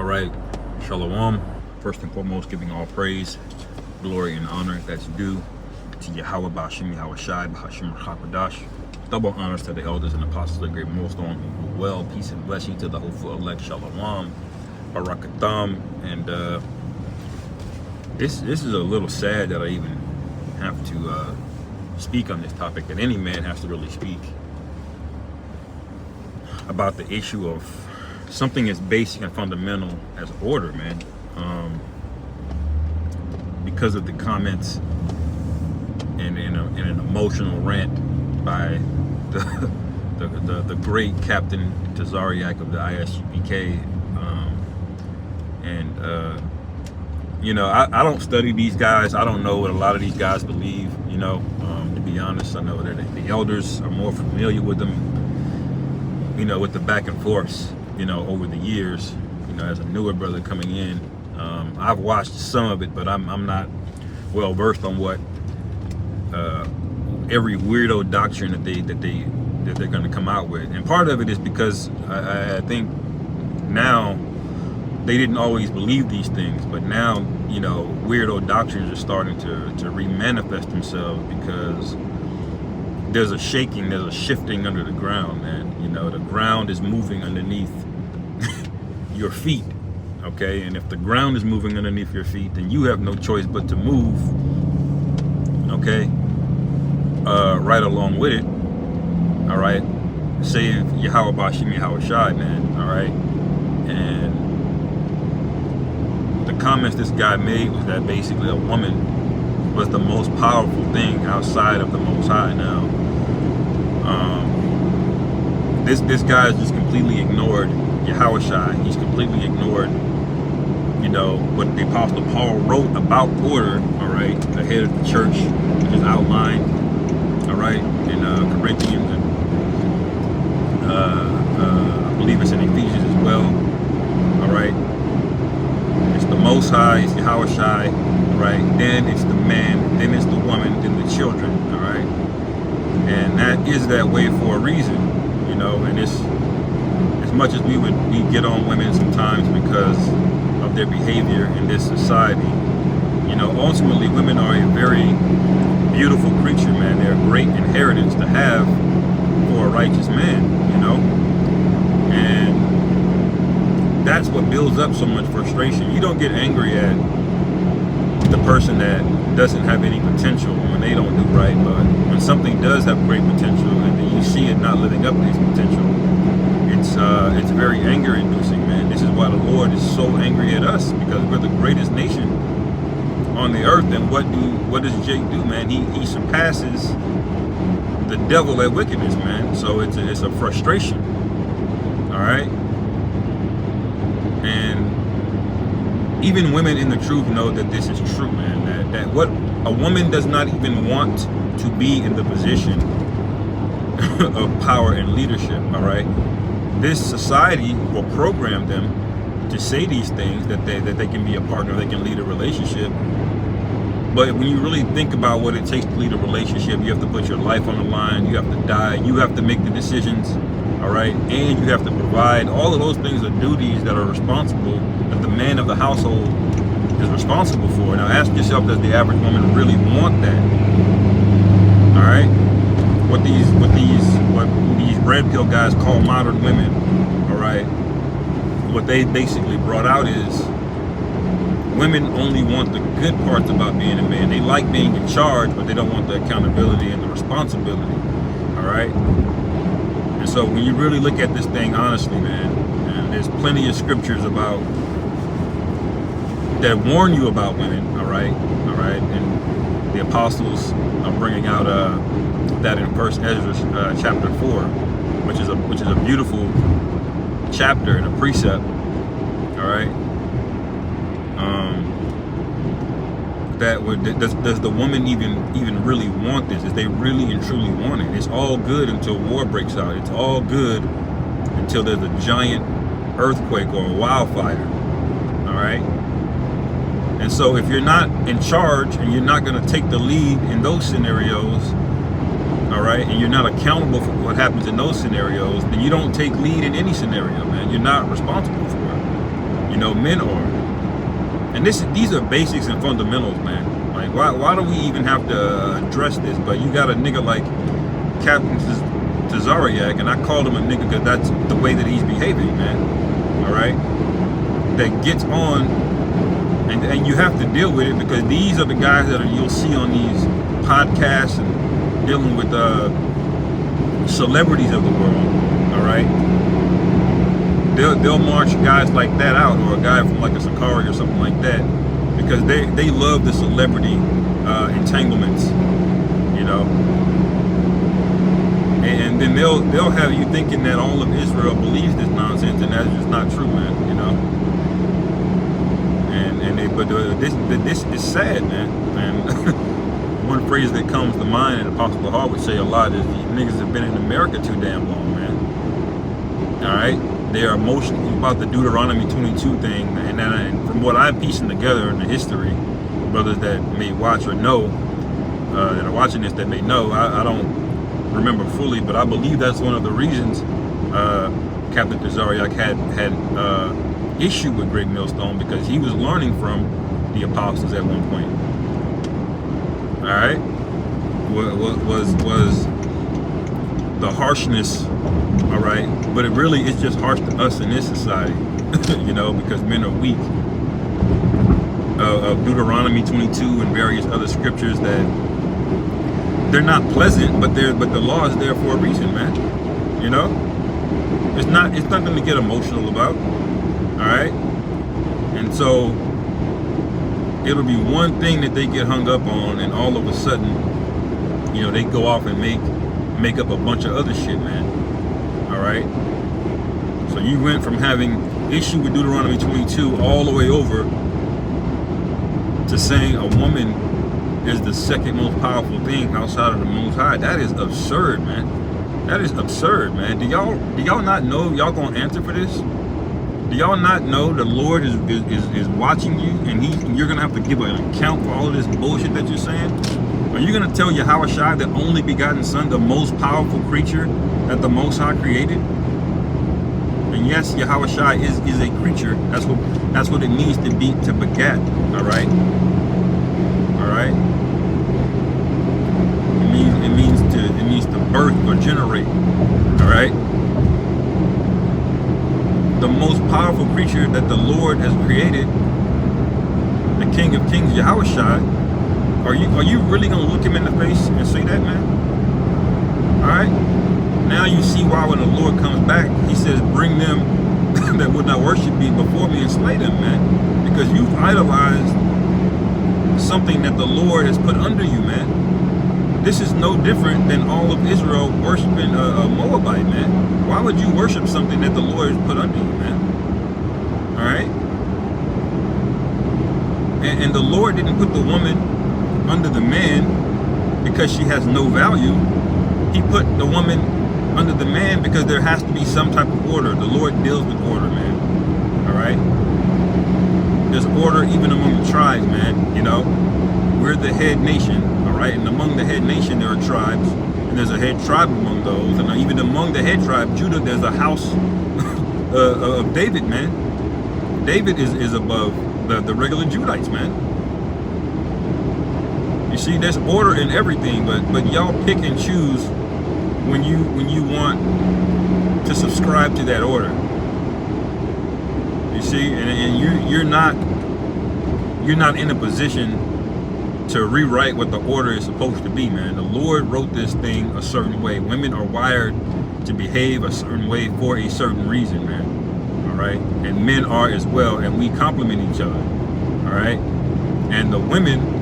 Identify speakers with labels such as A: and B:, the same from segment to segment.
A: All right, Shalom. First and foremost, giving all praise, glory, and honor that's due to Yahweh Bashim, Yahweh Shai, Bahashim Chapadash. Double honors to the elders and apostles of the great millstone who rule well. Peace and blessing to the hopeful elect. Shalom, Barakatam. And this is a little sad that I even have to speak on this topic, that any man has to really speak about the issue of something as basic and fundamental as order, man. Because of the comments and an emotional rant by the great Captain Tazariak of the ISGPK, you know, I don't study these guys. I don't know what a lot of these guys believe. You know, to be honest, I know that the elders are more familiar with them. You know, with the back and forth, you know, over the years, you know, as a newer brother coming in, I've watched some of it, but I'm not well versed on what every weirdo doctrine that they're going to come out with. And part of it is because I think now they didn't always believe these things, but now, you know, weirdo doctrines are starting to re-manifest themselves because there's a shaking, there's a shifting under the ground, man. You know, the ground is moving underneath your feet, okay? And if the ground is moving underneath your feet, then you have no choice but to move, okay, right along with it, all right? Save Yahweh Bashim, Yahweh Shai, man, all right? And the comments this guy made was that basically a woman was the most powerful thing outside of the Most High. Now, this guy has just completely ignored Yahweh Shai. He's completely ignored, you know, what the Apostle Paul wrote about order, all right, the head of the church, which is outlined, all right, in Corinthians, and I believe it's in Ephesians as well, all right. It's the Most High, it's Yahweh Shai, right? Then it's the man, then it's the woman, then the children, all right? And that is that way for a reason, you know. And it's, as much as we get on women sometimes because of their behavior in this society, you know, ultimately women are a very beautiful creature, man. They're a great inheritance to have for a righteous man, you know. And that's what builds up so much frustration. You don't get angry at the person that doesn't have any potential when they don't do right, but when something does have great potential and then you see it not living up to its potential, it's very anger inducing, man. This is why the Lord is so angry at us, because we're the greatest nation on the earth. And what does Jake do, man? He surpasses the devil at wickedness, man. So it's a frustration, all right? And even women in the truth know that this is true, man. That what a woman does not even want to be in the position of power and leadership, all right? This society will program them to say these things, that they can be a partner, they can lead a relationship. But when you really think about what it takes to lead a relationship, you have to put your life on the line, you have to die, you have to make the decisions, all right? And you have to provide. All of those things are duties that are responsible, that the man of the household is responsible for. Now ask yourself, does the average woman really want that? All right? What these red pill guys call modern women, all right? What they basically brought out is women only want the good parts about being a man. They like being in charge, but they don't want the accountability and the responsibility, all right? And so when you really look at this thing honestly, man, and there's plenty of scriptures about that warn you about women, all right, and the apostles are bringing out that in First Ezra chapter 4, which is a beautiful chapter and a precept, all right. Does the woman even really want this? Is they really and truly want it? It's all good until war breaks out. It's all good until there's a giant earthquake or a wildfire, all right? And so if you're not in charge and you're not going to take the lead in those scenarios, all right, and you're not accountable for what happens in those scenarios, then you don't take lead in any scenario, man. You're not responsible for it. You know, men are. And these are basics and fundamentals, man. Like, why do we even have to address this? But you got a nigga like Captain Tazariak, and I called him a nigga because that's the way that he's behaving, man. All right? That gets on, and you have to deal with it, because these are the guys that you'll see on these podcasts and dealing with celebrities of the world. All right? They'll march guys like that out, or a guy from like a Sakari or something like that, because they love the celebrity entanglements, you know. And then they'll have you thinking that all of Israel believes this nonsense, and that's just not true, man. You know. But this is sad, man. And one phrase that comes to mind, and Apostle Hall would say a lot, is these niggas have been in America too damn long, man. All right. They are emotional about the Deuteronomy 22 thing, and from what I'm piecing together in the history, brothers that may watch or know, that are watching this that may know, I don't remember fully, but I believe that's one of the reasons Captain Tazariak had issue with Great Millstone, because he was learning from the apostles at one point. All right, was the harshness. All right, but it really is just harsh to us in this society, you know, because men are weak. Of Deuteronomy 22 and various other scriptures that they're not pleasant, but the law is there for a reason, man. You know, it's nothing to get emotional about. All right, and so it'll be one thing that they get hung up on, and all of a sudden, you know, they go off and make up a bunch of other shit, man. All right, so you went from having issue with Deuteronomy 22 all the way over to saying a woman is the second most powerful thing outside of the Most High. That is absurd, man. That is absurd, man. Do y'all not know y'all gonna answer for this? Do y'all not know the Lord is watching you, and you're gonna have to give an account for all of this bullshit that you're saying? Are you gonna tell Yahushua, the only begotten Son, the most powerful creature that the Most High created? And yes, Yahushua is a creature. That's what it means to begat. All right. It means to birth or generate. All right. The most powerful creature that the Lord has created, the King of Kings, Yahushua. Are you really gonna look him in the face and say that, man? All right. Now you see why when the Lord comes back, he says, bring them that would not worship me before me and slay them, man. Because you've idolized something that the Lord has put under you, man. This is no different than all of Israel worshiping a Moabite, man. Why would you worship something that the Lord has put under you, man? All right? And the Lord didn't put the woman under the man because she has no value. He put the woman under the man because there has to be some type of order. The Lord deals with order, man. All right? There's order even among the tribes, man. You know, we're the head nation, all right? And among the head nation, there are tribes. And there's a head tribe among those. And even among the head tribe, Judah, there's a house of David, man. David is above the regular Judites, man. You see, there's order in everything, but y'all pick and choose when you want to subscribe to that order. You see, and you're not in a position to rewrite what the order is supposed to be, man. The Lord wrote this thing a certain way. Women are wired to behave a certain way for a certain reason, man. All right, and men are as well, and we complement each other. All right, and the women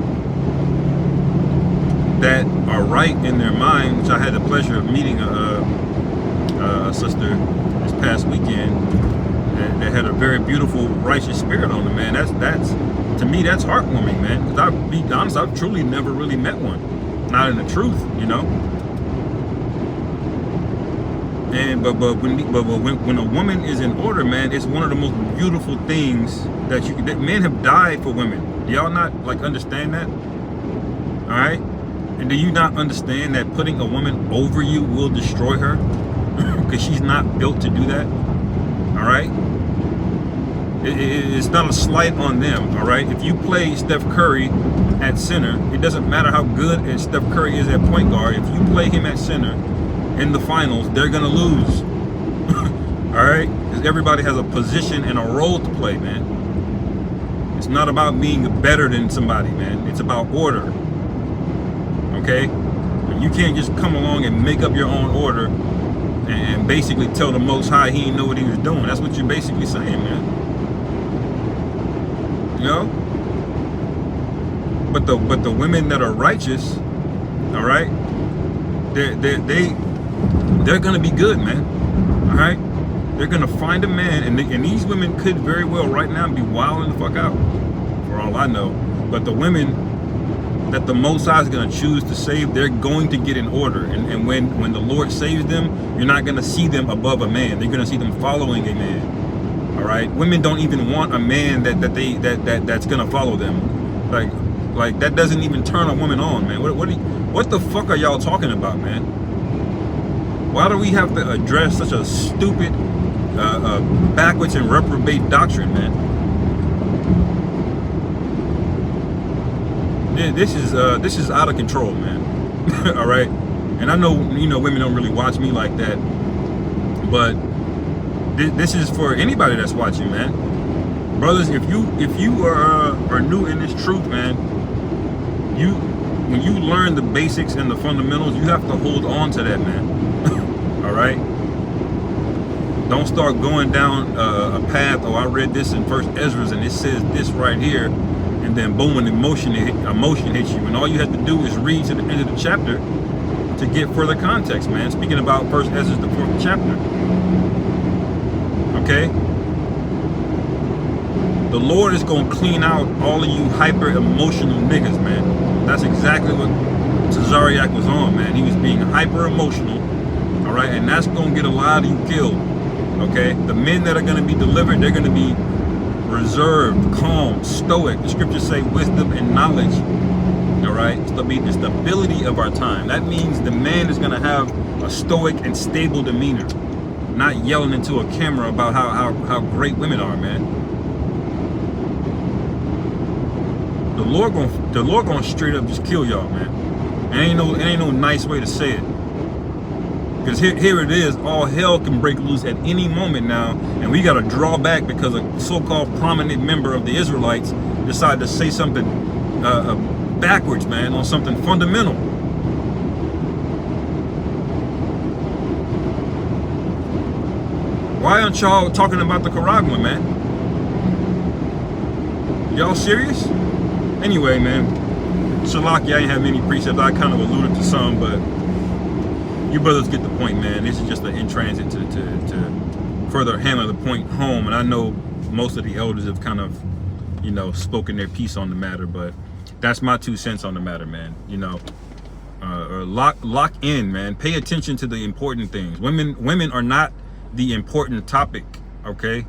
A: that are right in their mind, which I had the pleasure of meeting a sister this past weekend that had a very beautiful, righteous spirit on them, man. That's to me, that's heartwarming, man. Because I'll be honest, I've truly never really met one, not in the truth, you know. And but when a woman is in order, man, it's one of the most beautiful things that men have died for women. Do y'all not like understand that? All right. And do you not understand that putting a woman over you will destroy her? Because she's not built to do that. All right? It's not a slight on them, all right? If you play Steph Curry at center, it doesn't matter how good Steph Curry is at point guard. If you play him at center in the finals, they're going to lose, all right? Because everybody has a position and a role to play, man. It's not about being better than somebody, man. It's about order, okay? And you can't just come along and make up your own order and basically tell the Most High he didn't know what he was doing. That's what you're basically saying, man. You know? But the women that are righteous, all right, they're gonna be good, man. All right? They're gonna find a man, and these women could very well right now be wilding the fuck out, for all I know. But the women that the Most High is gonna choose to save, they're going to get in order. And when the Lord saves them, you're not gonna see them above a man. They're gonna see them following a man. All right, women don't even want a man that's gonna follow them. Like that doesn't even turn a woman on, man. What the fuck are y'all talking about, man? Why do we have to address such a stupid, backwards and reprobate doctrine, man? This is out of control, man. All right, and I know women don't really watch me like that, but this is for anybody that's watching, man. Brothers, if you are new in this truth, man, when you learn the basics and the fundamentals, you have to hold on to that, man. All right. Don't start going down a path. Oh, I read this in First Ezra and it says this right here, and then boom, an emotion hits you, and all you have to do is read to the end of the chapter to get further context, man. Speaking about First Ezra, the 4th chapter. Okay? The Lord is going to clean out all of you hyper emotional niggas, man. That's exactly what Tazariak was on, man. He was being hyper emotional, all right? And that's going to get a lot of you killed, okay? The men that are going to be delivered, they're going to be reserved, calm, stoic. The scriptures say wisdom and knowledge, all right? It's the stability of our time. That means the man is going to have a stoic and stable demeanor, not yelling into a camera about how great women are, man. The Lord gonna straight up just kill y'all, man. It ain't no nice way to say it. Because here it is, all hell can break loose at any moment now, and we gotta draw back because a so-called prominent member of the Israelites decided to say something backwards, man, on something fundamental. Why aren't y'all talking about the Nicaraguan, man? Y'all serious? Anyway, man, Shalaki, I ain't have many precepts. I kind of alluded to some, but you brothers get the point, man. This is just an in transit to further hammer the point home. And I know most of the elders have kind of, spoken their piece on the matter, but that's my 2 cents on the matter, man. Lock in, man. Pay attention to the important things. Women are not the important topic, okay?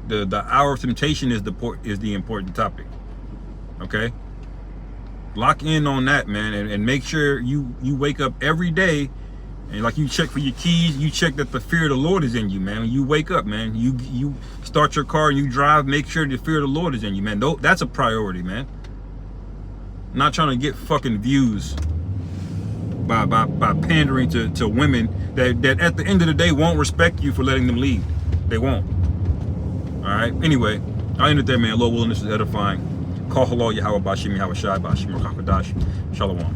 A: The hour of temptation is the important topic. Okay, lock in on that, man, and make sure you wake up every day, and like you check for your keys, you check that the fear of the Lord is in you, man. When you wake up, man, you start your car and you drive, make sure the fear of the Lord is in you, man. That's a priority, man. Not trying to get fucking views by pandering to women that at the end of the day won't respect you for letting them lead. They won't. All right. Anyway, I'll end it there, man. Lord willing, this is edifying. Call hello, Yahweh Bashim, Yahweh Shai, Bashim, Rakakadash, Shalom.